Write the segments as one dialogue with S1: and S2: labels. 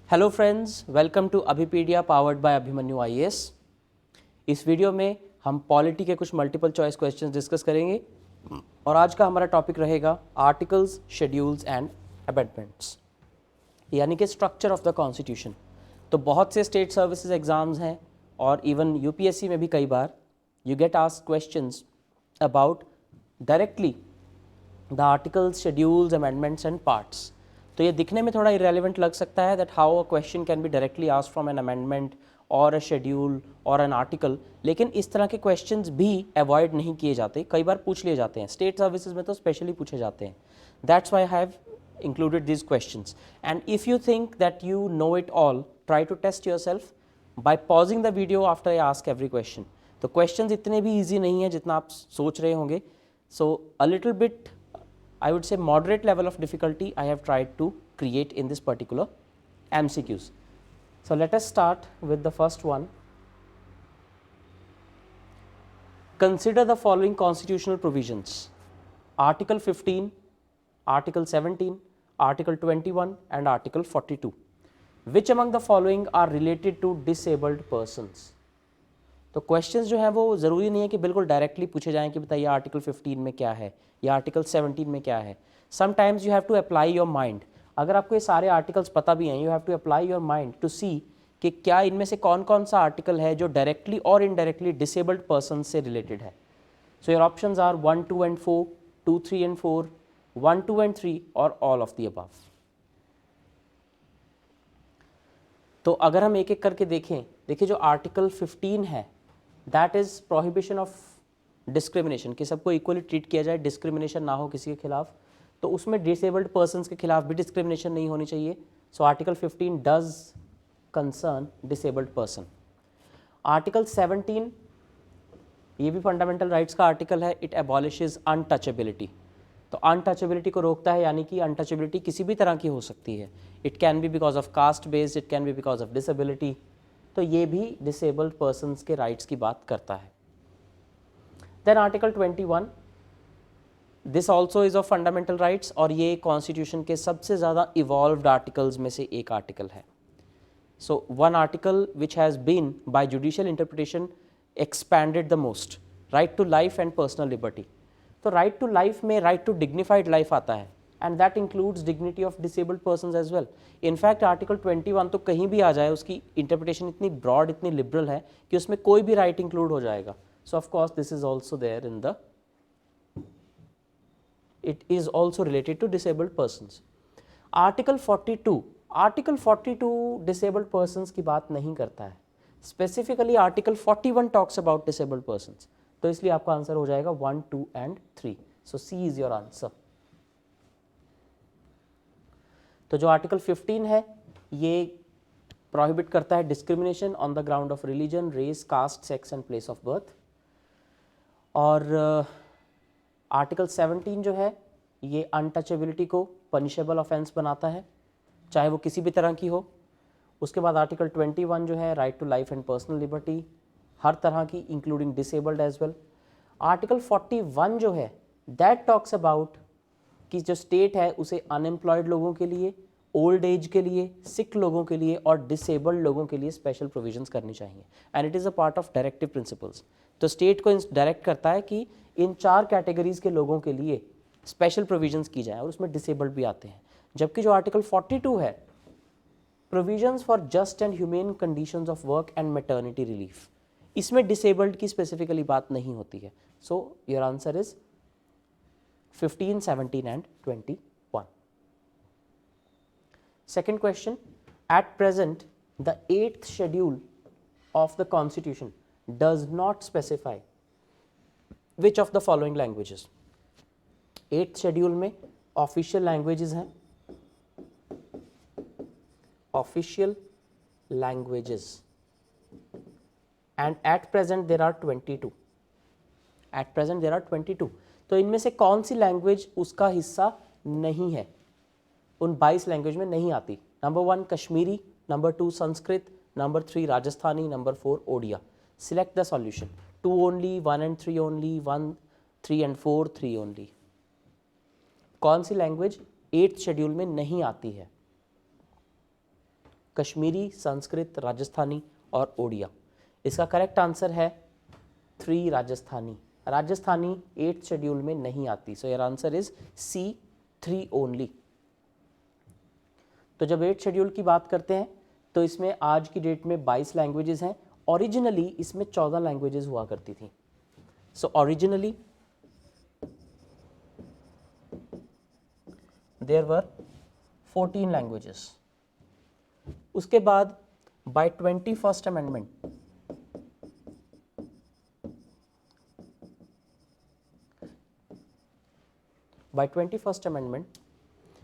S1: Hello friends, welcome to Abhipedia powered by Abhimanyu IAS. इस video में हम पॉलिटी के कुछ मल्टीपल चॉइस क्वेश्चंस डिस्कस करेंगे और आज का हमारा टॉपिक रहेगा आर्टिकल्स, शेड्यूल्स एंड अमेंडमेंट्स, यानी कि स्ट्रक्चर ऑफ द कॉन्स्टिट्यूशन। तो बहुत से स्टेट सर्विसेज एग्जाम्स हैं और इवन यूपीएससी में भी कई बार you get asked questions about directly the articles, schedules, amendments and parts. तो ये दिखने में थोड़ा इरेलीवेंट लग सकता है that how a question can be directly asked from an amendment और अ शेड्यूल और एन आर्टिकल, लेकिन इस तरह के क्वेश्चंस भी अवॉइड नहीं किए जाते, कई बार पूछ लिए जाते हैं। स्टेट सर्विसेज में तो स्पेशली पूछे जाते हैं। That's why I have included these questions, and if you think that you know it all, try to test yourself by pausing the video after I ask every question. तो questions इतने भी easy नहीं है जितना आप सोच रहे होंगे, so a little bit I would say moderate level of difficulty I have tried to create in this particular MCQs. So let us start with the first one. Consider the following constitutional provisions: Article 15, Article 17, Article 21 and Article 42. Which among the following are related to disabled persons? तो questions जो है वो ज़रूरी नहीं है कि बिल्कुल directly पूछे जाएं कि बताइए आर्टिकल 15 में क्या है या आर्टिकल 17 में क्या है। Sometimes you have to apply your mind. अगर आपको ये सारे आर्टिकल्स पता भी हैं, you have to apply your mind to see कि क्या इनमें से कौन कौन सा आर्टिकल है जो डायरेक्टली और इनडायरेक्टली डिसेबल्ड पर्सन से रिलेटेड है। So your options are 1, 2 and 4, 2, 3 and 4, 1, 2 and 3 और ऑल ऑफ द अबव। तो अगर हम एक एक करके देखें, देखिए जो आर्टिकल 15 है that is prohibition of discrimination, कि सबको इक्वली ट्रीट किया जाए, डिस्क्रिमिनेशन ना हो किसी के खिलाफ। तो उसमें डिसेबल्ड पर्सन्स के खिलाफ भी डिस्क्रिमिनेशन नहीं होनी चाहिए। So article 15 does concern disabled person. Article 17 ये भी फंडामेंटल राइट्स का आर्टिकल है। It abolishes untouchability. तो अनटचेबिलिटी को रोकता है, यानी कि अनटचेबिलिटी किसी भी तरह की हो सकती है। It can be because of caste based, it can be because of disability. तो ये भी डिसेबल्ड पर्सन्स के राइट्स की बात करता है। Then article 21, this also is of fundamental rights और ये कॉन्स्टिट्यूशन के सबसे ज़्यादा इवॉल्व्ड आर्टिकल्स में से एक आर्टिकल है। So one article which has been by judicial interpretation expanded the most, right to life and personal liberty. तो राइट टू लाइफ में राइट टू डिग्निफाइड लाइफ आता है, and that includes dignity of disabled persons as well. In fact article 21 तो कहीं भी आ जाए, उसकी interpretation इतनी ब्रॉड, इतनी लिबरल है कि उसमें कोई भी राइट इंक्लूड हो जाएगा। So of course this is also there in the, it is also related to disabled persons. Article 42, article 42 disabled persons की बात नहीं करता है। Specifically article 41 talks about disabled persons. तो इसलिए आपका आंसर हो जाएगा 1, 2 and 3। So C is your answer. तो जो आर्टिकल 15 है ये प्रोहिबिट करता है discrimination on the ground of religion, race, caste, sex and place of birth. और आर्टिकल 17 जो है ये अनटचेबिलिटी को पनिशेबल ऑफेंस बनाता है, चाहे वो किसी भी तरह की हो। उसके बाद आर्टिकल 21 जो है right to life and personal liberty, हर तरह की including disabled as well. Article 41 जो है दैट टॉक्स अबाउट कि जो स्टेट है उसे अनएम्प्लॉयड लोगों के लिए, ओल्ड एज के लिए, सिक लोगों के लिए और डिसेबल्ड लोगों के लिए स्पेशल प्रोविजंस करनी चाहिए, and it is a part of directive principles. तो स्टेट को डायरेक्ट करता है कि इन 4 कैटेगरीज के लोगों के लिए स्पेशल प्रोविजंस की जाए, और उसमें डिसेबल्ड भी आते हैं। जबकि जो आर्टिकल 42 है, provisions for just and humane conditions of work and maternity relief, इसमें डिसेबल्ड की स्पेसिफिकली बात नहीं होती है। So your answer is 15, 17 and 21. Second question, at present the 8th schedule of the constitution does not specify which of the following languages. 8th schedule में official languages हैं, official languages, and at present there are 22. At present there are 22. तो इनमें से कौन सी language उसका हिस्सा नहीं है, उन 22 लैंग्वेज में नहीं आती? Number 1 Kashmiri, number 2 Sanskrit, number 3 Rajasthani, number 4 Odia. Select the solution. 2 only, 1 and 3 only, 1, 3 and 4, 3 only. कौन सी लैंग्वेज 8th शेड्यूल में नहीं आती है? कश्मीरी, संस्कृत, राजस्थानी और ओडिया। इसका करेक्ट आंसर है 3 राजस्थानी। राजस्थानी 8th शेड्यूल में नहीं आती, so your answer is C 3 only. तो जब 8th शेड्यूल की बात करते हैं तो इसमें आज की डेट में 22 लैंग्वेजेस हैं। ओरिजिनली इसमें 14 लैंग्वेजेस हुआ करती थी। So originally there were 14 languages. उसके बाद by 21st amendment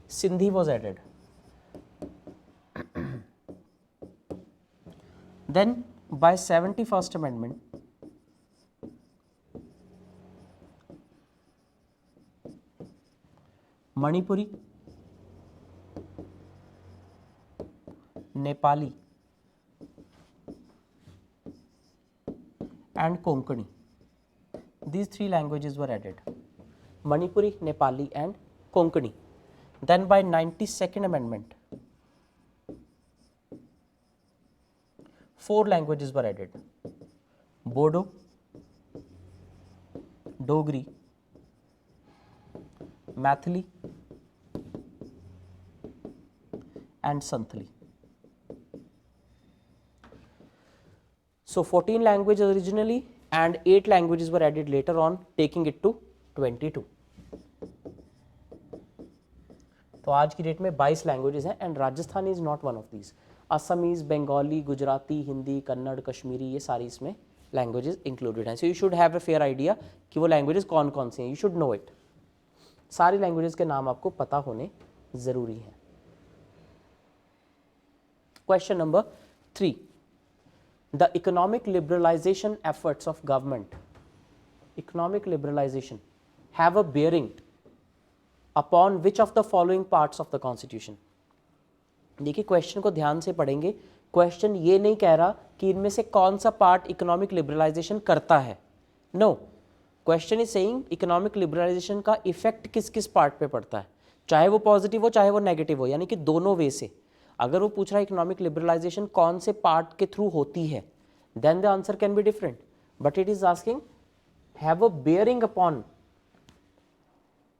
S1: Sindhi was added. Then by 71st amendment Manipuri, Nepali and Konkani, these 3 languages were added. Manipuri, Nepali and Konkani. Then by 92nd amendment 4 languages were added: Bodo, Dogri, Mathili and Santhali. So 14 languages originally and 8 languages were added later on, taking it to 22. तो आज की date में 22 languages हैं and Rajasthani is not one of these. Assamese, Bengali, Gujarati, Hindi, Kannada, Kashmiri, ये सारी इसमें languages included हैं। So you should have a fair idea कि वो लैंग्वेजेस कौन कौन से हैं, यू शुड नो इट। सारी लैंग्वेजेस के नाम आपको पता होने जरूरी हैं। Question number 3, the economic liberalisation efforts of government, economic liberalisation have a bearing upon which of the following parts of the constitution. देखिए क्वेश्चन को ध्यान से पढ़ेंगे। क्वेश्चन ये नहीं कह रहा कि इनमें से कौन सा पार्ट इकोनॉमिक लिबरलाइजेशन करता है, no, question is saying economic liberalisation का इफेक्ट किस किस पार्ट पे पड़ता है, चाहे वो पॉजिटिव हो चाहे वो नेगेटिव हो, यानी कि दोनों वे से। अगर वो पूछ रहा है इकोनॉमिक लिबरलाइजेशन कौन से पार्ट के थ्रू होती है, then the answer can be different, but it is asking have a bearing upon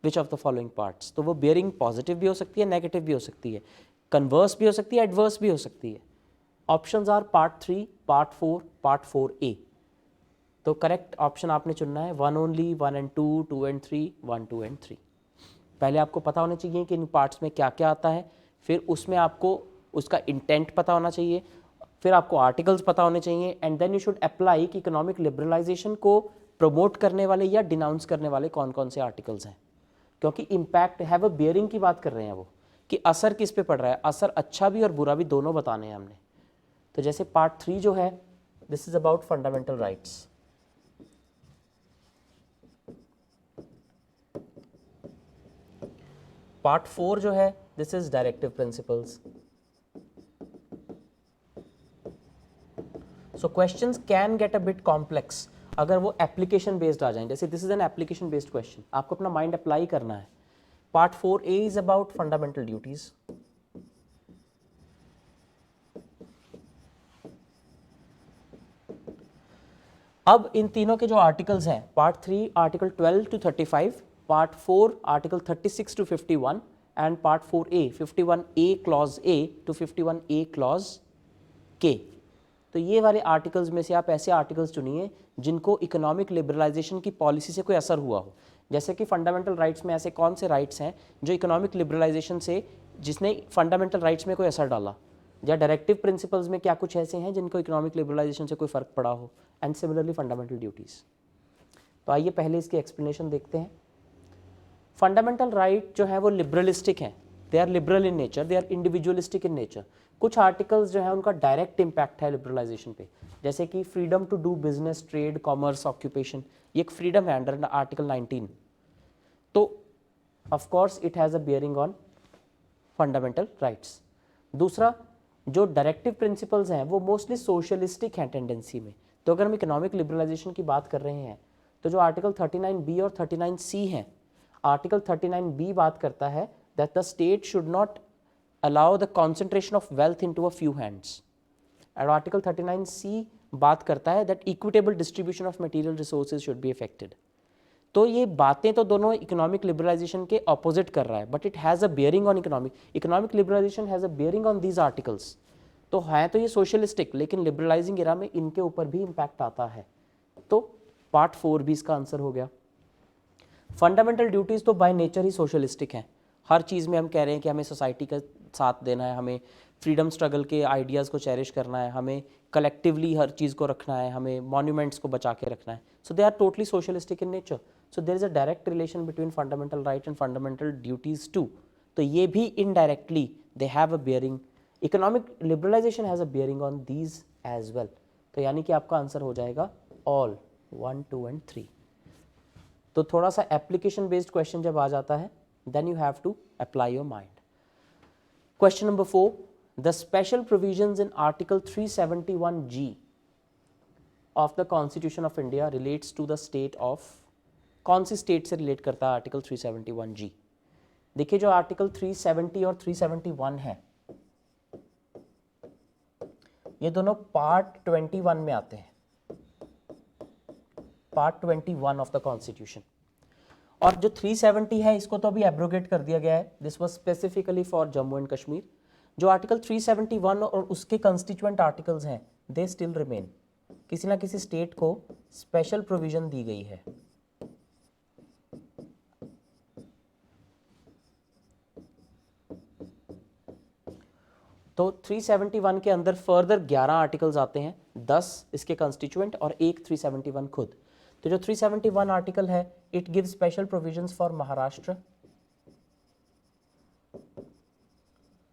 S1: which of the following parts. तो वो बेयरिंग पॉजिटिव भी हो सकती है, नेगेटिव भी हो सकती है, कन्वर्स भी हो सकती है, एडवर्स भी हो सकती है। Options are part 3, part 4, part 4A। तो करेक्ट ऑप्शन आपने चुनना है 1 ओनली, 1 and 2, 2 and 3, 1, 2 and 3। पहले आपको पता होना चाहिए कि इन पार्ट्स में क्या क्या आता है, फिर उसमें आपको उसका इंटेंट पता होना चाहिए, फिर आपको आर्टिकल्स पता होने चाहिए, and then you should apply कि इकोनॉमिक लिबरलाइजेशन को प्रमोट करने वाले या डिनाउंस करने वाले कौन कौन से आर्टिकल्स हैं। क्योंकि इम्पैक्ट हैव अ बियरिंग की बात कर रहे हैं वो, कि असर किस पे पड़ रहा है, असर अच्छा भी और बुरा भी दोनों बताने हैं हमने। तो जैसे पार्ट 3 जो है, this is about fundamental rights. Part 4 जो है, this is directive principles. So questions can get a bit complex अगर वो एप्लीकेशन बेस्ड आ जाएं। जैसे this is an application based question, आपको अपना माइंड अप्लाई करना है। Part 4A is about fundamental duties. अब इन तीनों के जो आर्टिकल्स हैं, part 3 article 12 to 35, part 4 article 36 to 51 and part 4A 51A clause A to 51A clause K। तो ये वाले आर्टिकल्स में से आप ऐसे आर्टिकल्स चुनिए जिनको इकोनॉमिक लिबरलाइजेशन की पॉलिसी से कोई असर हुआ हो। जैसे कि फंडामेंटल राइट्स में ऐसे कौन से राइट्स हैं जो इकोनॉमिक लिबरलाइजेशन से, जिसने फंडामेंटल राइट्स में कोई असर डाला, या डायरेक्टिव प्रिंसिपल्स में क्या कुछ ऐसे हैं जिनको इकोनॉमिक लिबरलाइजेशन से कोई फ़र्क पड़ा हो, एंड सिमिलरली फंडामेंटल ड्यूटीज़। तो आइए पहले इसकी एक्सप्लेनेशन देखते हैं। फंडामेंटल राइट जो है वो लिबरलिस्टिक हैं, they are liberal in nature, they are individualistic in nature. कुछ आर्टिकल्स जो है उनका डायरेक्ट इम्पैक्ट है लिबरलाइजेशन पे, जैसे कि freedom to do business, trade, commerce, occupation, ये एक फ्रीडम है अंडर आर्टिकल 19। तो of course it has a bearing on fundamental rights. दूसरा, जो डायरेक्टिव प्रिंसिपल्स हैं वो मोस्टली सोशलिस्टिक हैं टेंडेंसी में। तो अगर हम इकोनॉमिक लिबरलाइजेशन की बात कर रहे हैं तो जो आर्टिकल 39B और 39C हैं, आर्टिकल 39B बात करता है that the state should not allow the concentration of wealth into a few hands. And Article 39C बात करता है that equitable distribution of material resources should be effected. तो ये बातें तो दोनों इकोनॉमिक लिबरलाइजेशन के ऑपोजिट कर रहा है, but it has a bearing on economic liberalisation has a bearing on these articles. तो है तो ये सोशलिस्टिक, लेकिन लिबरलाइजिंग एरा में इनके ऊपर भी इम्पैक्ट आता है. तो पार्ट 4 भी इसका आंसर हो गया. फंडामेंटल ड्यूटीज़ तो बाय नेचर ही सोशलिस्टिक हैं. हर चीज़ में हम कह रहे हैं कि हमें सोसाइटी का साथ देना है, हमें फ्रीडम स्ट्रगल के आइडियाज़ को चेरिश करना है, हमें कलेक्टिवली हर चीज़ को रखना है, हमें मॉन्यूमेंट्स को बचा के रखना है. So they are totally socialistic in nature. So there is a direct relation between fundamental right and fundamental duties too. तो ये भी indirectly they have a bearing, economic liberalisation has a bearing on these as well. तो यानी कि आपका answer हो जाएगा all 1, 2 and 3. तो थोड़ा सा एप्लीकेशन बेस्ड क्वेश्चन जब आ जाता है, then you have to apply your mind. Question number 4, the special provisions in Article 371G of the Constitution of India relates to the state of, कौन सी स्टेट से relate करता है आर्टिकल 371G? देखिए जो आर्टिकल 370 और 371 है, ये दोनों पार्ट 21 में आते हैं, पार्ट 21 ऑफ द कॉन्स्टिट्यूशन. और जो 370 है इसको तो अभी एब्रोगेट कर दिया गया है. This was specifically for Jammu and Kashmir. जो आर्टिकल 371 और उसके कंस्टिट्यूएंट आर्टिकल्स हैं, दे स्टिल रिमेन. किसी ना किसी स्टेट को स्पेशल प्रोविजन दी गई है. तो 371 के अंदर फर्दर 11 आर्टिकल्स आते हैं, 10 इसके कंस्टिट्यूएंट और एक 371 खुद. तो जो 371 आर्टिकल है, it gives special provisions for Maharashtra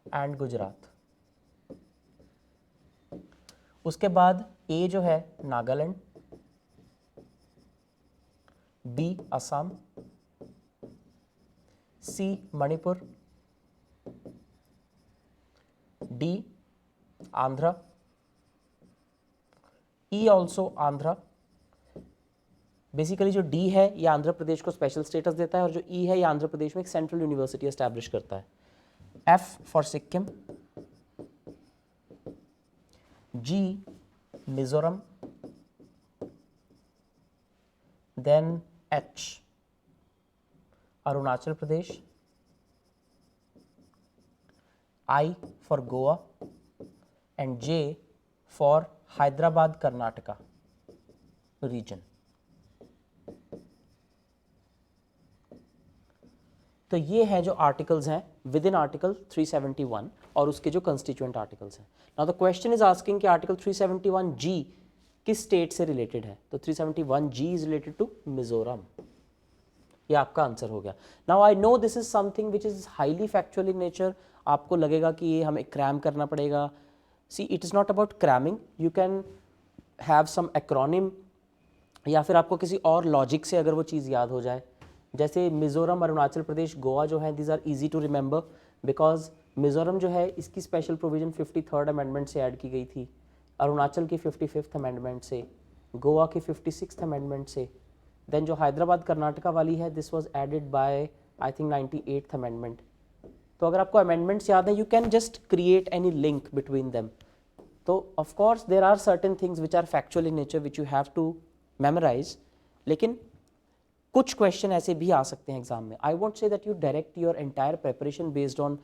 S1: and Gujarat. उसके बाद ए जो है Nagaland, B Assam, C Manipur, D Andhra, E also Andhra. Basically जो डी है ये आंध्र प्रदेश को स्पेशल स्टेटस देता है, और जो ई है ये आंध्र प्रदेश में एक सेंट्रल यूनिवर्सिटी एस्टैब्लिश करता है. F for Sikkim, G Mizoram, then H Arunachal Pradesh, I for Goa and J for Hyderabad Karnataka region. तो ये हैं जो आर्टिकल्स हैं विद इन आर्टिकल 371 और उसके जो कंस्टिट्यूएंट आर्टिकल्स हैं. Now the question is asking कि आर्टिकल 371G किस स्टेट से रिलेटेड है. तो 371G is related to Mizoram. ये आपका आंसर हो गया. Now I know this is something which is highly factual in nature. आपको लगेगा कि ये हमें क्रैम करना पड़ेगा. See it is not about cramming. You can have some acronym, या फिर आपको किसी और लॉजिक से अगर वो चीज़ याद हो जाए. जैसे मिज़ोरम, अरुणाचल प्रदेश, गोवा जो है, these are easy to remember because Mizoram जो है इसकी स्पेशल प्रोविजन 53rd अमेंडमेंट से ऐड की गई थी, अरुणाचल की 55th अमेंडमेंट से, गोवा की 56th अमेंडमेंट से. देन जो हैदराबाद कर्नाटका वाली है, this was added by I think 98th amendment. तो अगर आपको अमेंडमेंट्स याद है, you can just create any link between them. तो of course there are certain things which are factual in nature which you have to memorise, लेकिन कुछ question ऐसे भी आ सकते हैं एग्जाम में. I won't say that you direct your entire preparation based on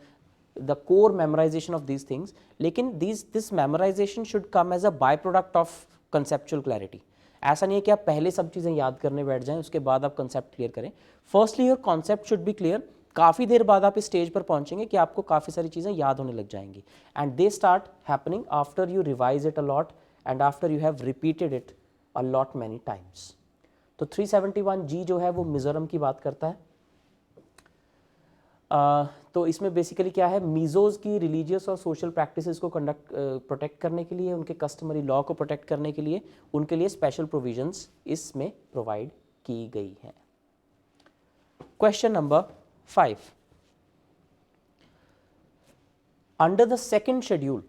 S1: the core memorisation of these things, लेकिन this memorisation should come as a by product of conceptual clarity. ऐसा नहीं है कि आप पहले सब चीज़ें याद करने बैठ जाएं, उसके बाद आप कंसेप्ट क्लियर करें. Firstly your concept should be clear. काफ़ी देर बाद आप इस स्टेज पर पहुंचेंगे कि आपको काफ़ी सारी चीज़ें याद होने लग जाएंगी, and they start happening after you revise it a lot and after you have repeated it a lot many times. तो 371G जो है वो मिज़ोरम की बात करता है. तो इसमें बेसिकली क्या है, मीज़ोज़ की रिलीजियस और सोशल प्रैक्टिसेस को प्रोटेक्ट करने के लिए, उनके कस्टमरी लॉ को प्रोटेक्ट करने के लिए उनके लिए स्पेशल प्रोविजंस इसमें प्रोवाइड की गई हैं. Question number 5. Under the second schedule,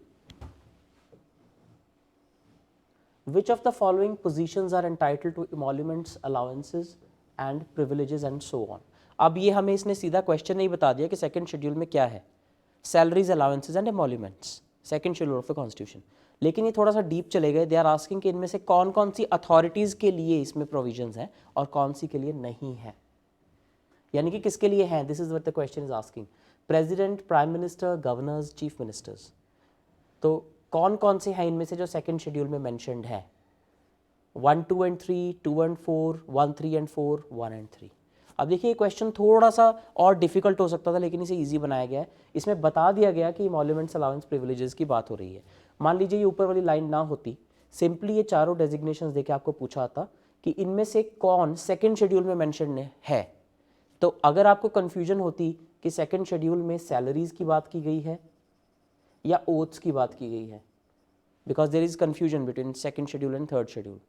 S1: which of the following positions are entitled to emoluments, allowances and privileges and so on. अब ये हमें इसने सीधा क्वेश्चन नहीं बता दिया कि सेकंड शेड्यूल में क्या है. Salaries, allowances and emoluments, second schedule of the constitution. लेकिन ये थोड़ा सा डीप चले गए, दे आर आस्किंग कि इनमें से कौन कौन सी अथॉरिटीज़ के लिए इसमें प्रोविजंस हैं और कौन सी के लिए नहीं है, यानी कि किसके लिए हैं। This is what the question is asking. President, prime minister, governors, chief ministers, तो कौन कौन से हैं इनमें से जो सेकंड शेड्यूल में मेंशन्ड है। 1, 2 and 3, 2 and 4, 1, 3 and 4, 1 and 3। अब देखिए ये क्वेश्चन थोड़ा सा और डिफिकल्ट हो सकता था, लेकिन इसे इजी बनाया गया है। इसमें बता दिया गया कि एमोल्यूमेंट्स, अलाउंस, प्रिविलेजेस की बात हो रही है। मान लीजिए ये ऊपर वाली लाइन ना होती, सिंपली ये चारों डेजिग्नेशंस देके आपको पूछा था कि इनमें से कौन सेकंड शेड्यूल में मेंशन है। तो अगर आपको कन्फ्यूजन होती कि सेकंड शेड्यूल में सैलरीज की बात की गई है या ओथ्स की बात की गई है, because there is confusion between second schedule and third schedule,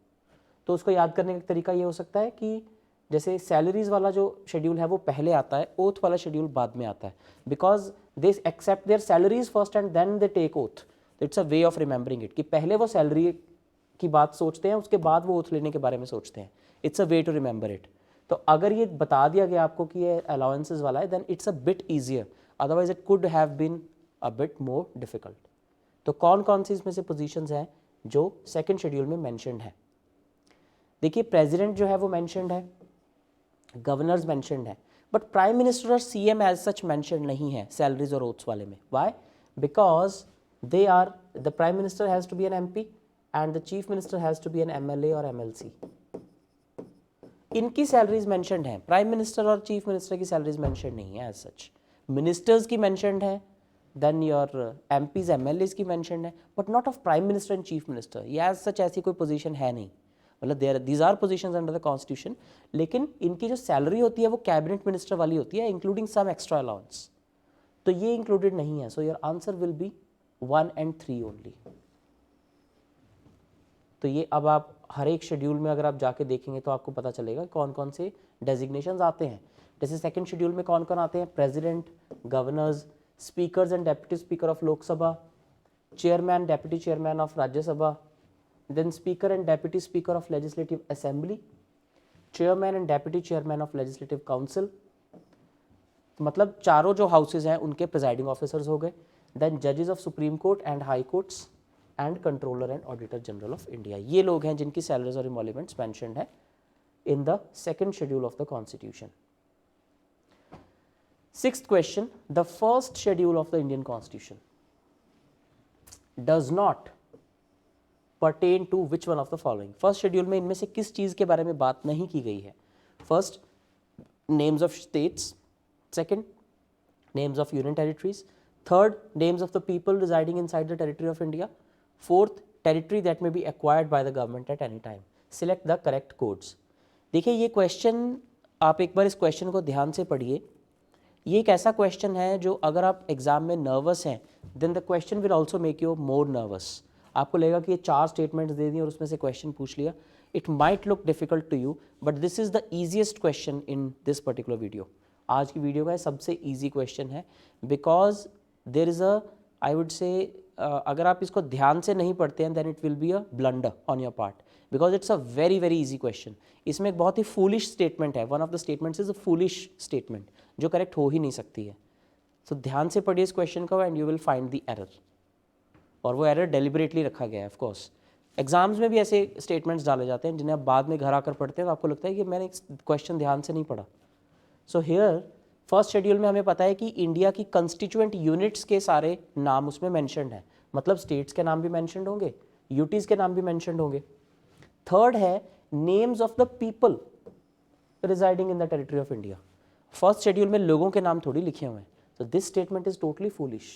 S1: तो उसको याद करने का तरीका ये हो सकता है कि जैसे सैलरीज वाला जो शेड्यूल है वो पहले आता है, ओथ वाला शेड्यूल बाद में आता है, because they accept their salaries first and then they take oath. It's a way of remembering it कि पहले वो सैलरी की बात सोचते हैं, उसके बाद वो ओथ लेने के बारे में सोचते हैं। It's a way to remember it. तो अगर ये बता दिया गया आपको कि ये अलाउंसेस वाला है, then it's a bit easier, otherwise it could have been a bit more difficult. तो कौन कौन सी इसमें से पोजीशंस हैं जो सेकंड शेड्यूल में मेंशन्ड है। देखिए प्रेसिडेंट जो है वो मेंशन्ड है, गवर्नर्स मेंशन्ड है, बट प्राइम मिनिस्टर और सीएम एज सच मेंशन्ड नहीं है सैलरीज और ओथ्स वाले में। Why? Because they are, the prime minister has to be an MP and the chief minister has to be an MLA और MLC. इनकी salaries mentioned है, prime minister और chief minister की सैलरीज मेंशन्ड नहीं है as such. Ministers की mentioned है, then your MPs, MLAs की मेंशन्ड है, but not of prime minister and chief minister. ये एज सच ऐसी कोई पोजीशन है नहीं, मतलब these are positions under the constitution, लेकिन इनकी जो सैलरी होती है वो कैबिनेट मिनिस्टर वाली होती है, इंक्लूडिंग सम एक्स्ट्रा अलाउंस, तो ये इंक्लूडेड नहीं है। So your answer will be 1 and 3 only. तो ये अब आप हर एक शेड्यूल में अगर आप जाके देखेंगे तो आपको पता चलेगा कौन कौन से डेजिग्नेशंस आते हैं। जैसे सेकंड शेड्यूल में कौन कौन आते हैं, president, governors, speakers and deputy speaker of Lok Sabha, chairman, deputy chairman of Rajya Sabha, then speaker and deputy speaker of legislative assembly, chairman and deputy chairman of legislative council, मतलब चारों जो हाउसेज हैं उनके प्रिजाइडिंग ऑफिसर्स हो गए, then judges of supreme court and high courts and controller and auditor general of India। ये लोग हैं जिनकी सैलरीज और इमोल्यूमेंट्स मेंशन्ड है in the second schedule of the constitution। Sixth question, the first schedule of the Indian constitution does not pertain to which one of the following। First schedule में इनमें से किस चीज के बारे में बात नहीं की गई है। First, names of states, second, names of union territories, third, names of the people residing inside the territory of India, fourth, territory that may be acquired by the government at any time. Select the correct codes. देखिए ये question, आप एक बार इस question को ध्यान से पढ़िए। ये एक ऐसा क्वेश्चन है जो अगर आप एग्जाम में नर्वस हैं, then the question will also make you more nervous. आपको लगेगा कि ये 4 स्टेटमेंट्स दे दी और उसमें से क्वेश्चन पूछ लिया। It might look difficult to you, but this is the easiest question in this particular video. आज की वीडियो का सबसे ईजी क्वेश्चन है, because there is a, I would say, अगर आप इसको ध्यान से नहीं पढ़ते हैं then it will be a blunder on your part, because it's a very very easy question. इसमें एक बहुत ही फूलिश स्टेटमेंट है, one of the statements is a foolish statement जो करेक्ट हो ही नहीं सकती है। तो ध्यान से पढ़िए इस क्वेश्चन को and you will find the error, और वो एरर डेलिबरेटली रखा गया है। ऑफ कोर्स एग्जाम्स में भी ऐसे स्टेटमेंट्स डाले जाते हैं जिन्हें आप बाद में घर आकर पढ़ते हैं तो आपको लगता है कि मैंने क्वेश्चन ध्यान से नहीं पढ़ा। सो हियर फर्स्ट शेड्यूल में हमें पता है कि इंडिया की कंस्टिट्यूएंट यूनिट्स के सारे नाम उसमें मेंशन्ड हैं, मतलब स्टेट्स के नाम भी मेंशन्ड होंगे, यूटीज़ के नाम भी मेंशन्ड होंगे। थर्ड है names of the people residing in the territory of India. First schedule में लोगों के नाम थोड़ी लिखे हुए हैं। So this statement is totally foolish.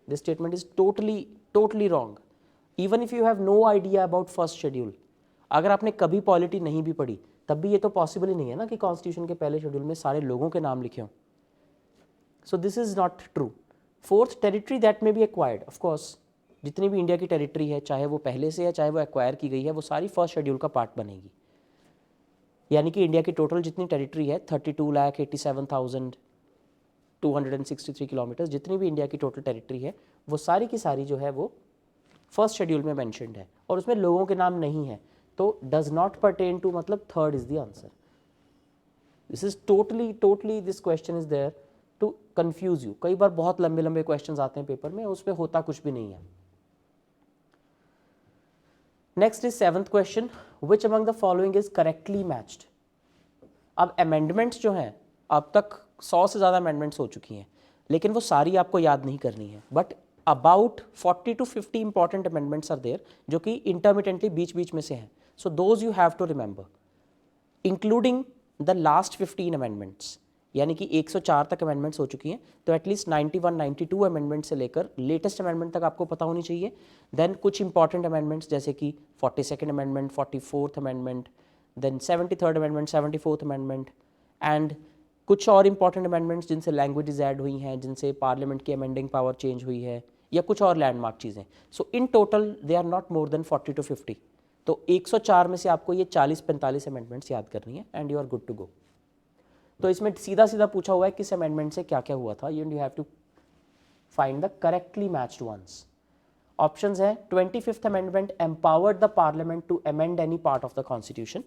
S1: This statement is totally wrong. Even if you have no idea about first schedule, अगर आपने कभी पॉलिटी नहीं भी पढ़ी तब भी ये तो पॉसिबल ही नहीं है ना कि कॉन्स्टिट्यूशन के पहले शेड्यूल में सारे लोगों के नाम लिखे हों। सो this is not true. Fourth, territory that may be acquired. Of course जितनी भी इंडिया की टेरिटरी है, चाहे वो पहले से है चाहे वो एक्वायर की गई है, वो सारी फर्स्ट शेड्यूल का पार्ट बनेगी। यानी कि इंडिया की टोटल जितनी टेरिटरी है 32,87,263 किलोमीटर, जितनी भी इंडिया की टोटल टेरिटरी है वो सारी की सारी जो है वो फर्स्ट शेड्यूल में मेंशन्ड है और उसमें लोगों के नाम नहीं है। तो डज नॉट परटेन टू मतलब third is the answer. This is totally this question is there to confuse you. कई बार बहुत लंबे लंबे क्वेश्चंस आते हैं पेपर में, उसमें होता कुछ भी नहीं है। Next is 7th question, which among the following is correctly matched. अब अमेंडमेंट्स जो हैं, अब तक 100 से ज़्यादा अमेंडमेंट्स हो चुकी हैं, लेकिन वो सारी आपको याद नहीं करनी है, but about 40 to 50 important amendments are there जो कि इंटरमिटेंटली बीच बीच में से हैं। So those you have to remember, including the last 15 amendments, यानी कि 104 तक अमेंडमेंट्स हो चुकी हैं, तो एटलीस्ट 91, 92 अमेंडमेंट से लेकर लेटेस्ट अमेंडमेंट तक आपको पता होनी चाहिए। देन कुछ इंपॉर्टेंट अमेंडमेंट्स जैसे कि 42nd amendment, 44th amendment, then 73rd amendment, 74th amendment, and कुछ और इंपॉर्टेंट अमेंडमेंट्स जिनसे लैंग्वेजेस ऐड हुई हैं, जिनसे पार्लियामेंट की अमेंडिंग पावर चेंज हुई है, या कुछ और लैंडमार्क चीज़ें। So in total they are not more than 40 to 50। तो 104 में से आपको ये 40-45 अमेंडमेंट्स याद करनी है and you are good to go. तो इसमें सीधा सीधा पूछा हुआ है किस अमेंडमेंट से क्या क्या हुआ था, you have to find the correctly matched ones. Options हैं, 25th amendment empowered the parliament to amend any part of the constitution,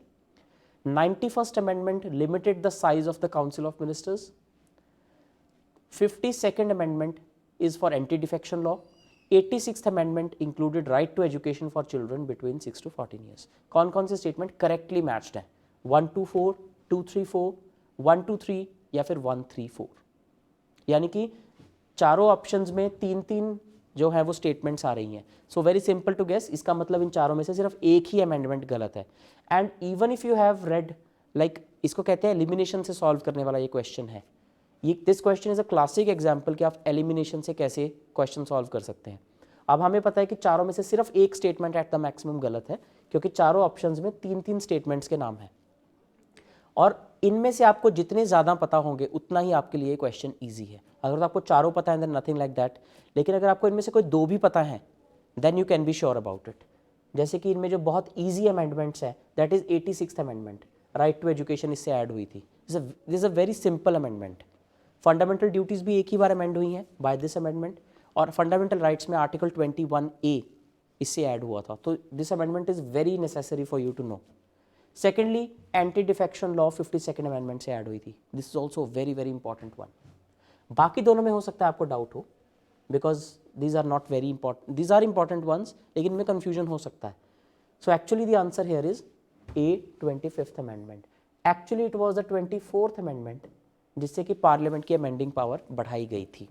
S1: 91st amendment limited the size of the council of ministers, 52nd amendment is for anti defection law, 86th amendment included right to education for children between 6 to 14 years. कौन कौन से statement correctly matched हैं? 124, 234, 123 या फिर 134। यानी कि चारों options में 3-3 जो है वो स्टेटमेंट्स आ रही हैं। So very simple to guess, इसका मतलब इन चारों में से सिर्फ एक ही अमेंडमेंट गलत है। And even if you have read, like इसको कहते हैं एलिमिनेशन से सॉल्व करने वाला ये क्वेश्चन है। ये this question is a classic example कि आप एलिमिनेशन से कैसे क्वेश्चन सॉल्व कर सकते हैं। अब हमें पता है कि चारों में से सिर्फ एक स्टेटमेंट एट द मैक्सिमम गलत है, क्योंकि चारों ऑप्शंस में 3-3 स्टेटमेंट्स के नाम हैं, और इनमें से आपको जितने ज़्यादा पता होंगे उतना ही आपके लिए क्वेश्चन ईजी है। अगर तो आपको चारों पता है देन नथिंग लाइक दैट, लेकिन अगर आपको इनमें से कोई 2 भी पता है then you can be sure about it. जैसे कि इनमें जो बहुत ईजी अमेंडमेंट्स है, that is 86th amendment, right to education इससे ऐड हुई थी। This is a very simple amendment. Fundamental duties भी एक ही बार अमेंड हुई हैं बाय दिस अमेंडमेंट, और फंडामेंटल राइट्स में आर्टिकल 21A इससे ऐड हुआ था। तो this amendment is very necessary for you to know. Secondly, anti defection law 52nd amendment से ऐड हुई थी। This is also very very important one. बाकी दोनों में हो सकता है आपको डाउट हो, because these are not very important, these are important ones, लेकिन इनमें कन्फ्यूजन हो सकता है। So actually the answer here is A, 25th amendment. Actually it was the 24th amendment जिससे कि पार्लियामेंट की अमेंडिंग पावर बढ़ाई गई थी,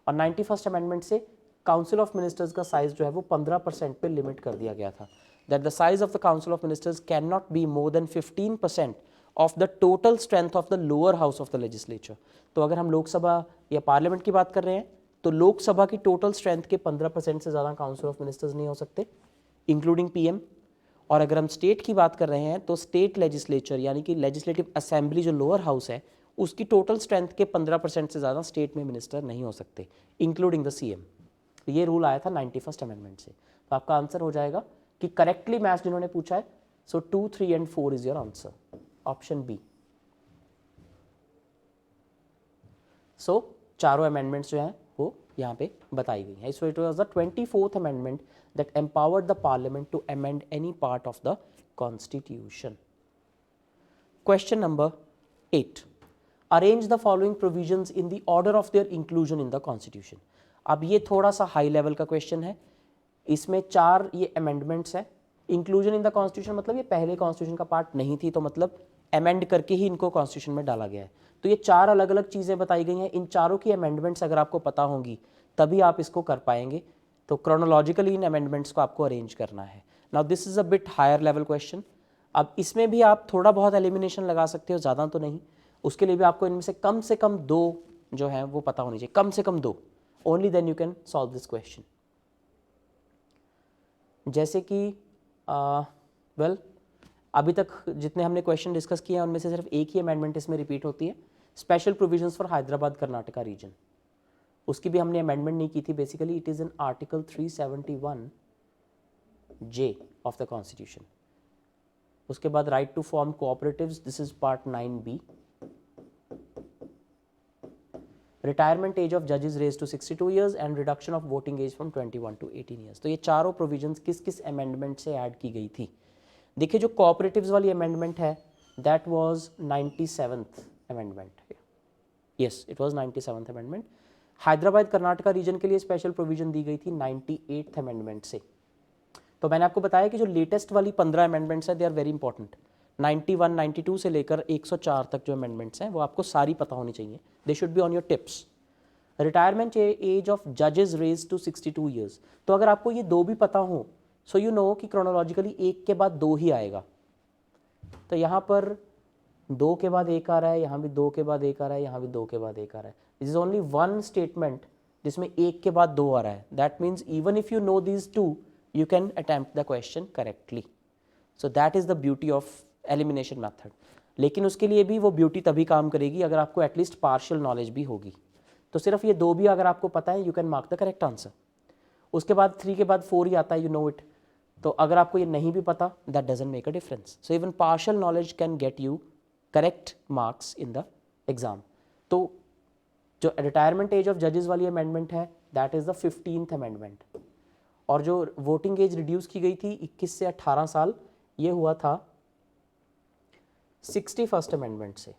S1: और 91st अमेंडमेंट से काउंसिल ऑफ मिनिस्टर्स का साइज जो है वो 15% पे लिमिट कर दिया गया था, that the size of the council of ministers can not be more than 15% of the total strength of the lower house of the legislature. तो अगर हम लोकसभा या पार्लियामेंट की बात कर रहे हैं तो लोकसभा की टोटल स्ट्रेंथ के 15% से ज़्यादा काउंसिल ऑफ मिनिस्टर्स नहीं हो सकते, इंक्लूडिंग PM। और अगर हम स्टेट की बात कर रहे हैं तो स्टेट लेजिस्लेचर यानी कि लेजिस्लेटिव असेंबली जो लोअर हाउस है उसकी टोटल स्ट्रेंथ के 15% से ज़्यादा स्टेट में मिनिस्टर नहीं हो सकते, इंक्लूडिंग द CM। ये रूल आया था 91st अमेंडमेंट से। तो आपका आंसर हो जाएगा कि करेक्टली मैच जिन्होंने पूछा है, so 2, 3 and 4 is your answer, option B. So चारों अमेंडमेंट्स जो हैं वो यहाँ पे बताई गई हैं। So it was the 24th amendment that empowered the parliament to amend any part of the constitution. Question number 8, arrange the following provisions in the order of their inclusion in the constitution. अब ये थोड़ा सा high level का question है। इसमें 4 ये amendments हैं। Inclusion in the constitution मतलब ये पहले कॉन्स्टिट्यूशन का पार्ट नहीं थी, तो मतलब अमेंड करके ही इनको कॉन्स्टिट्यूशन में डाला गया है। तो ये 4 अलग अलग चीज़ें बताई गई हैं। इन चारों की अमेंडमेंट्स अगर आपको पता होंगी तभी आप इसको कर पाएंगे। तो क्रोनोलॉजिकली इन अमेंडमेंट्स को आपको अरेंज करना है। Now this is a bit higher level question. अब इसमें भी आप थोड़ा बहुत एलिमिनेशन लगा सकते हो, ज़्यादा तो नहीं। उसके लिए भी आपको इनमें से कम 2 जो है वो पता होनी चाहिए, कम से कम 2, only then you can solve this question. जैसे कि वेल अभी तक जितने हमने क्वेश्चन डिस्कस किए हैं उनमें से सिर्फ एक ही अमेंडमेंट इसमें रिपीट होती है, special provisions for Hyderabad Karnataka region. उसकी भी हमने अमेंडमेंट नहीं की थी। Basically it is in article 371J of the constitution. उसके बाद right to form cooperatives, this is part 9B। Retirement age of जजेस raise to 62 years and reduction of voting age from 21 to 18 years. तो ये चारों provisions किस किस amendment से add की गई थी? देखिए जो कोऑपरेटिव्स वाली अमेंडमेंट है that was 97th amendment. Yes, it was 97th amendment. Hyderabad Karnataka region के लिए स्पेशल प्रोविजन दी गई थी 98th अमेंडमेंट से। तो मैंने आपको बताया कि जो लेटेस्ट वाली 15 अमेंडमेंट्स हैं दे आर वेरी इंपॉर्टेंट। 91, 92 से लेकर 104 तक जो अमेंडमेंट्स हैं वो आपको सारी पता होनी चाहिए, they should be on your tips. Retirement age of जजेस रेज टू 62 ईयर्स। तो अगर आपको ये दो भी पता हो, सो यू नो कि क्रोनोलॉजिकली एक के बाद दो ही आएगा। तो यहाँ पर दो के बाद एक आ रहा है, यहाँ भी दो के बाद एक आ रहा है, यहाँ भी दो के बाद एक आ रहा है। This is only one statement जिसमें एक के बाद दो आ रहा है। That means even if you know these two you can attempt the question correctly. So that is the beauty of elimination method. लेकिन उसके लिए भी वो ब्यूटी तभी काम करेगी अगर आपको एटलीस्ट पार्शियल नॉलेज भी होगी। तो सिर्फ ये दो भी अगर आपको पता है you can mark the correct answer. उसके बाद 3 के बाद 4 ही आता है, यू नो इट। तो अगर आपको ये नहीं भी पता, that doesn't make a difference. So even partial knowledge can get you correct marks in the exam. तो जो रिटायरमेंट एज ऑफ जजेस वाली अमेंडमेंट है that is the 15th amendment. और जो वोटिंग एज रिड्यूस की गई थी 21 से 18 साल, ये हुआ था 61st अमेंडमेंट से।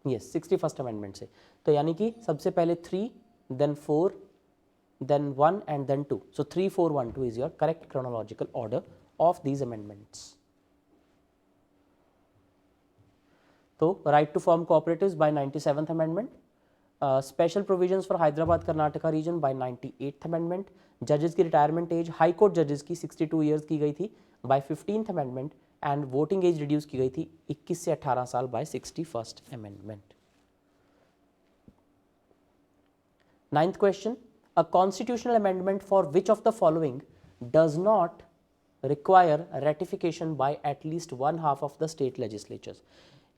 S1: यस, 61st अमेंडमेंट से। तो यानी कि सबसे पहले 3, then 4, then 1 and then 2. So 3, 4, 1, 2 is your correct chronological order of these amendments. So right to form cooperatives by 97th amendment, special provisions for Hyderabad Karnataka region by 98th amendment, judges की retirement age high court judges की 62 years की गई थी by 15th amendment and voting age reduce की गई थी 21 से 18 साल by 61st amendment. 9th question, a constitutional amendment for which of the following does not require ratification by at least 1/2 of the state legislatures।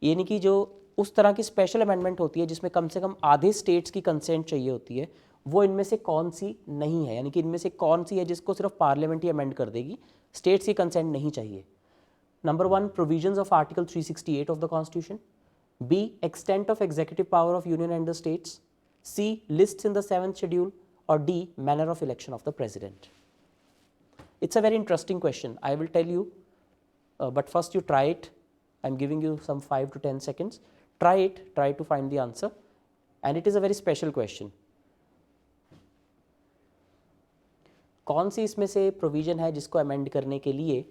S1: यानी कि जो उस तरह की स्पेशल अमेंडमेंट होती है जिसमें कम से कम आधे स्टेट्स की कंसेंट चाहिए होती है, वो इनमें से कौन सी नहीं है। यानी कि इनमें से कौन सी है जिसको सिर्फ पार्लियामेंट ही अमेंड कर देगी, स्टेट्स की कंसेंट नहीं चाहिए। Number 1, provisions of article 368 of the constitution. B, extent of executive power of union and the states. C, lists in the 7th schedule. Or D, manner of election of the president. It's a very interesting question. I will tell you, but first you try it. I'm giving you some 5 to 10 seconds. Try it, try to find the answer. And it is a very special question. कौन सी इसमें से provision है जिसको amend करने के लिए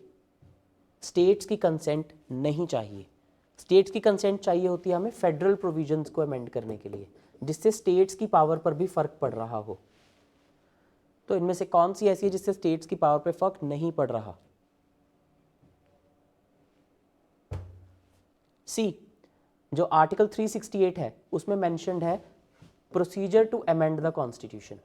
S1: states की consent नहीं चाहिए। स्टेट्स की कंसेंट चाहिए होती है हमें फेडरल प्रोविजंस को अमेंड करने के लिए, जिससे स्टेट्स की पावर पर भी फर्क पड़ रहा हो। तो इनमें से कौन सी ऐसी है जिससे स्टेट्स की पावर पे फर्क नहीं पड़ रहा। सी, जो आर्टिकल 368 है उसमें मेंशन्ड है procedure to amend the constitution.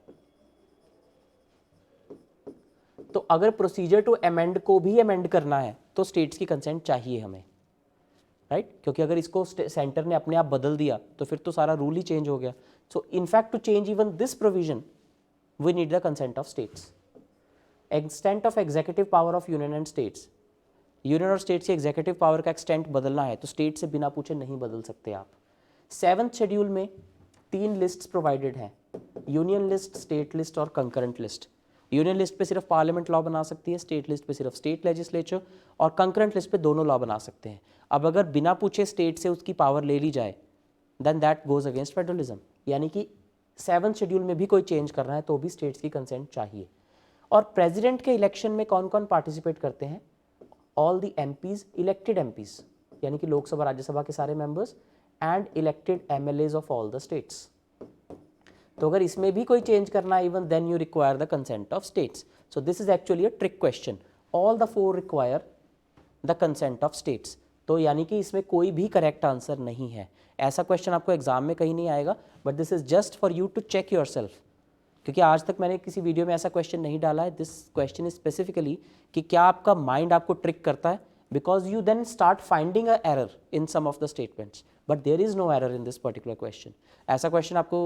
S1: तो अगर प्रोसीजर टू अमेंड को भी अमेंड करना है तो स्टेट्स की कंसेंट चाहिए हमें, राइट? क्योंकि अगर इसको सेंटर ने अपने आप बदल दिया तो फिर तो सारा रूल ही चेंज हो गया। So in fact to change even this provision we need the consent of states. Extent of executive power of union and states. Union और स्टेट्स की एग्जीक्यूटिव पावर का एक्सटेंट बदलना है तो स्टेट से बिना पूछे नहीं बदल सकते आप। 7th शेड्यूल में 3 लिस्ट्स प्रोवाइडेड हैं, यूनियन लिस्ट, स्टेट लिस्ट और कंकरेंट लिस्ट। यूनियन लिस्ट पे सिर्फ पार्लियामेंट लॉ बना सकती है, स्टेट लिस्ट पे सिर्फ स्टेट लेजिस्लेचर, और कंकरेंट लिस्ट पे दोनों लॉ बना सकते हैं। अब अगर बिना पूछे स्टेट से उसकी पावर ले ली जाए then that goes against federalism. यानी कि 7th शेड्यूल में भी कोई चेंज करना है तो भी स्टेट्स की कंसेंट चाहिए। और प्रेसिडेंट के इलेक्शन में कौन कौन पार्टिसिपेट करते हैं? All the MPs, elected MPs, यानी कि लोकसभा राज्यसभा के सारे members, and elected MLAs of all the states. तो अगर इसमें भी कोई चेंज करना है even then you require the consent of states. So this is actually a trick question. All the 4 require the consent of states. तो यानी कि इसमें कोई भी करेक्ट आंसर नहीं है। ऐसा क्वेश्चन आपको एग्जाम में कहीं नहीं आएगा, but this is just for you to check yourself, क्योंकि आज तक मैंने किसी वीडियो में ऐसा क्वेश्चन नहीं डाला है। दिस क्वेश्चन इज स्पेसिफिकली कि क्या आपका माइंड आपको ट्रिक करता है, because you then start finding a error in some of the statements, but there is no error in this particular question. ऐसा क्वेश्चन आपको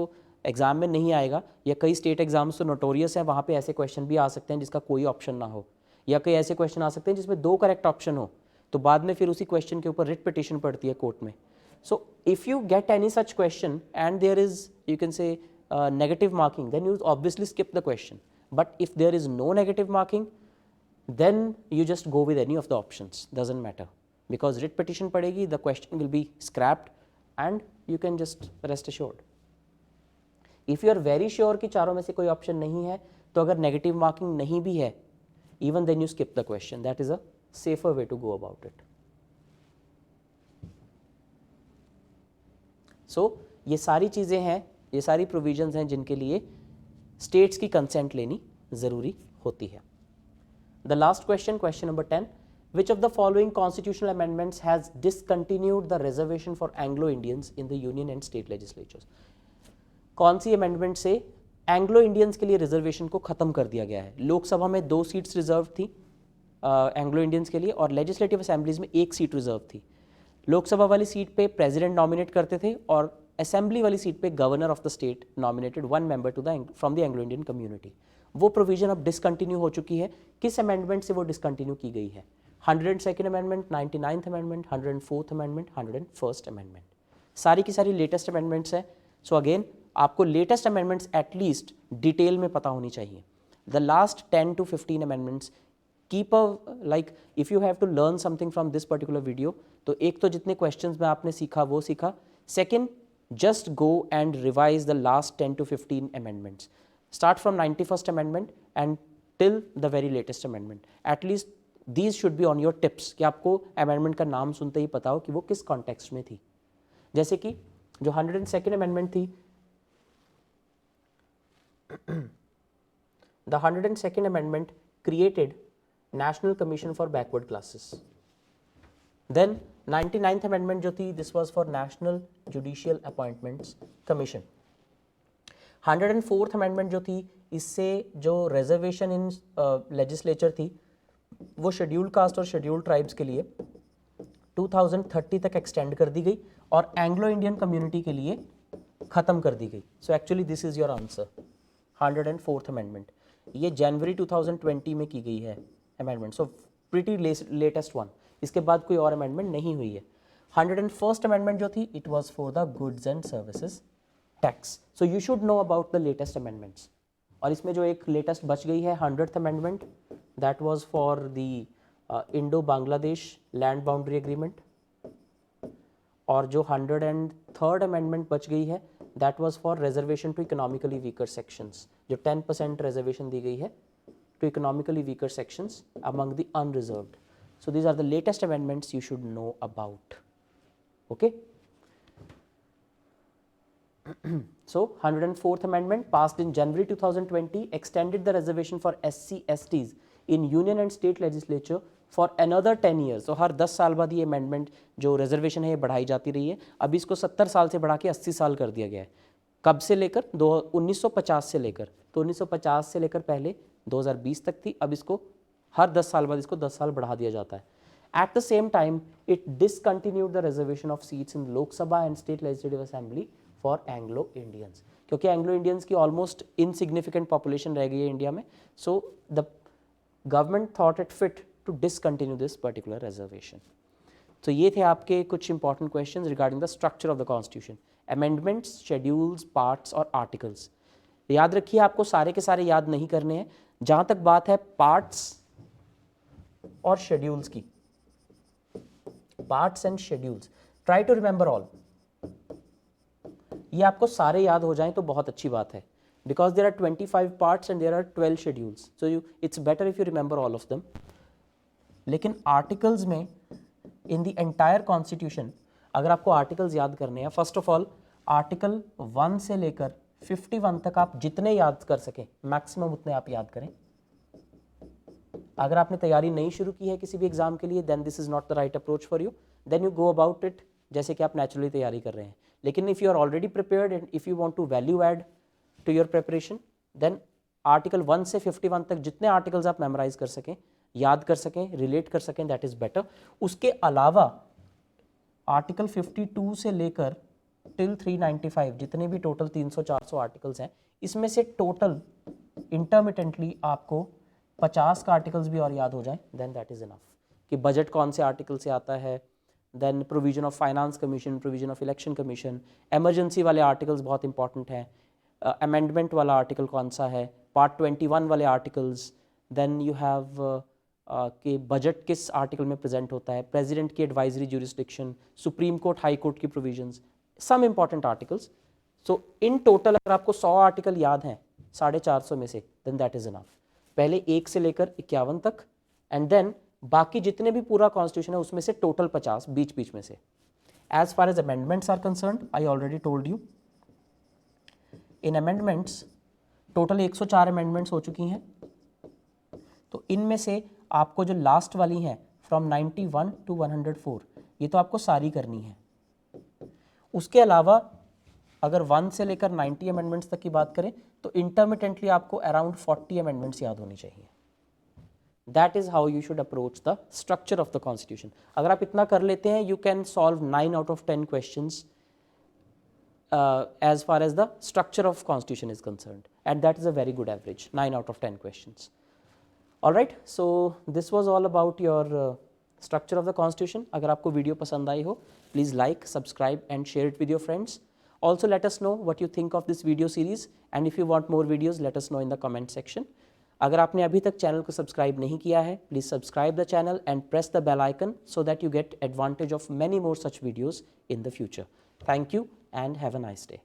S1: एग्जाम में नहीं आएगा, या कई स्टेट एग्जाम्स तो नोटोरियस है, वहाँ पे ऐसे क्वेश्चन भी आ सकते हैं जिसका कोई ऑप्शन ना हो, या कई ऐसे क्वेश्चन आ सकते हैं जिसमें 2 करेक्ट ऑप्शन हो, तो बाद में फिर उसी क्वेश्चन के ऊपर रिट पिटिशन पड़ती है कोर्ट में। So if you get any such question and there is, you can say, negative marking, then you obviously skip the question. But if there is no negative marking, then you just go with any of the options, doesn't matter, because writ petition padegi, the question will be scrapped and you can just rest assured. If you are very sure कि चारों में से कोई option नहीं है, तो अगर negative marking नहीं भी है, even then you skip the question. That is a safer way to go about it. So ये सारी चीज़ें हैं, ये सारी प्रोविजंस हैं जिनके लिए स्टेट्स की कंसेंट लेनी ज़रूरी होती है. The last question, question number 10. Which of the following constitutional amendments has discontinued the reservation for Anglo-Indians in the union and state legislatures? कौन सी अमेंडमेंट से एंग्लो इंडियंस के लिए रिजर्वेशन को खत्म कर दिया गया है? लोकसभा में 2 सीट्स रिजर्व थी एंग्लो इंडियंस के लिए, और लेजिस्लेटिव असेंबलीज में 1 सीट रिजर्व थी. लोकसभा वाली सीट पे प्रेसिडेंट नॉमिनेट करते थे, और असेंबली वाली सीट पे governor of the state nominated 1 member to the from the Anglo Indian community. वो प्रोविजन अब डिसकंटिन्यू हो चुकी है. किस अमेंडमेंट से वो डिसकंटिन्यू की गई है? 102nd amendment, 99th amendment, 104th amendment, 101st amendment. सारी की सारी लेटेस्ट अमेंडमेंट्स हैं. सो अगेन आपको लेटेस्ट अमेंडमेंट्स एटलीस्ट डिटेल में पता होनी चाहिए. The last 10 to 15 amendments keep a like if you have to learn something from this particular video, तो एक तो जितने क्वेश्चंस में आपने सीखा वो सीखा. Second, just go and revise the last 10 to 15 amendments. Start from 91st amendment and till the very latest amendment. At least these should be on your tips, कि आपको अमेंडमेंट का नाम सुनते ही पता हो कि वो किस कॉन्टेक्स्ट में थी. जैसे कि जो 102nd अमेंडमेंट थी, the 102nd amendment created National Commission for Backward Classes. Then 99th amendment जो थी, this was for National Judicial Appointments Commission. 104th amendment जो थी, इससे जो reservation in legislature थी, वो scheduled caste और scheduled tribes के लिए 2030 तक extend कर दी गई, और Anglo Indian community के लिए खत्म कर दी गई. So actually this is your answer. 104th amendment, ये जनवरी 2020 में की गई है amendment. So pretty latest one. इसके बाद कोई और अमेंडमेंट नहीं हुई है. 101st अमेंडमेंट जो थी, it was for the goods and services tax. So you should know about the latest amendments. और इसमें जो एक लेटेस्ट बच गई है 100th amendment, that was for the Indo Bangladesh land boundary agreement. और जो 103rd अमेंडमेंट बच गई है, that was for reservation to economically weaker sections. जो 10% रिजर्वेशन दी गई है to economically weaker sections among the unreserved. So these are the latest amendments you should know about. Okay. So 104th amendment passed in January 2020 extended the reservation for SC/STs in union and state legislature for another 10 years. So हर 10 साल बाद ये amendment जो reservation है ये बढ़ाई जाती रही है. अभी इसको 70 साल से बढ़ा के 80 साल कर दिया गया है. कब से लेकर 1950 से लेकर, तो 1950 से लेकर पहले 2020 तक थी. अब इसको हर 10 साल बाद इसको 10 साल बढ़ा दिया जाता है. At the same time, it discontinued the reservation of seats in Lok Sabha and State Legislative Assembly for Anglo Indians, क्योंकि Anglo Indians की almost insignificant population रह गई है इंडिया में. So the government thought it fit to discontinue this particular reservation. तो ये थे आपके कुछ important questions regarding the structure of the constitution, amendments, schedules, parts और articles. याद रखिए आपको सारे के सारे याद नहीं करने हैं. जहाँ तक बात है parts और schedules की, parts and schedules, try to remember all. ये आपको सारे याद हो जाएं तो बहुत अच्छी बात है, because there are 25 parts and there are 12 schedules, so it's better if you remember all of them. लेकिन articles में in the entire constitution अगर आपको articles याद करने हैं, first of all article 1 से लेकर 51 तक आप जितने याद कर सकें maximum उतने आप याद करें. अगर आपने तैयारी नहीं शुरू की है किसी भी एग्जाम के लिए, then this is not the right approach for you. Then you go about it जैसे कि आप नेचुरली तैयारी कर रहे हैं. लेकिन if you are already prepared and if you want to value add to your preparation, then article 1 से 51 तक जितने articles आप memorize कर सकें, याद कर सकें, relate कर सकें, that is better. उसके अलावा article 52 से लेकर till 395 जितने भी टोटल 300-400 आर्टिकल्स हैं, इसमें से टोटल इंटरमिटेंटली आपको 50 का आर्टिकल्स भी और याद हो जाएं, देन दैट इज इनफ. कि बजट कौन से आर्टिकल से आता है, then provision of finance commission, provision of election commission, emergency वाले आर्टिकल्स बहुत इंपॉर्टेंट हैं, अमेंडमेंट वाला आर्टिकल कौन सा है, पार्ट 21 वाले आर्टिकल्स, देन यू हैव कि बजट किस आर्टिकल में प्रेजेंट होता है, प्रेसिडेंट की advisory jurisdiction, supreme court high court की provisions, some important articles. So in total अगर आपको 100 आर्टिकल याद हैं 450 में से, then that is enough. पहले 1 से लेकर 51 तक, एंड देन बाकी जितने भी पूरा कॉन्स्टिट्यूशन है उसमें से टोटल 50 बीच बीच में से. As far as amendments are concerned, I already told you. In amendments, total 104 amendments हो चुकी हैं. तो इनमें से आपको जो लास्ट वाली हैं फ्रॉम 91 टू 104, ये तो आपको सारी करनी है. उसके अलावा अगर 1 से लेकर 90 अमेंडमेंट्स तक की बात करें तो इंटरमिटेंटली आपको अराउंड 40 अमेंडमेंट्स याद होनी चाहिए. That is how you should approach the structure of the constitution. अगर आप इतना कर लेते हैं, you can solve 9 out of 10 questions as far as the structure of constitution is concerned, and that is a very good average, 9 out of 10 questions. All right, so this was all about your structure of the constitution. अगर आपको video पसंद आई हो, please like, subscribe and share it with your friends. Also let us know what you think of this video series, and if you want more videos, let us know in the comment section. अगर आपने अभी तक channel को subscribe नहीं किया है, please subscribe the channel and press the bell icon so that you get advantage of many more such videos in the future. Thank you and have a nice day.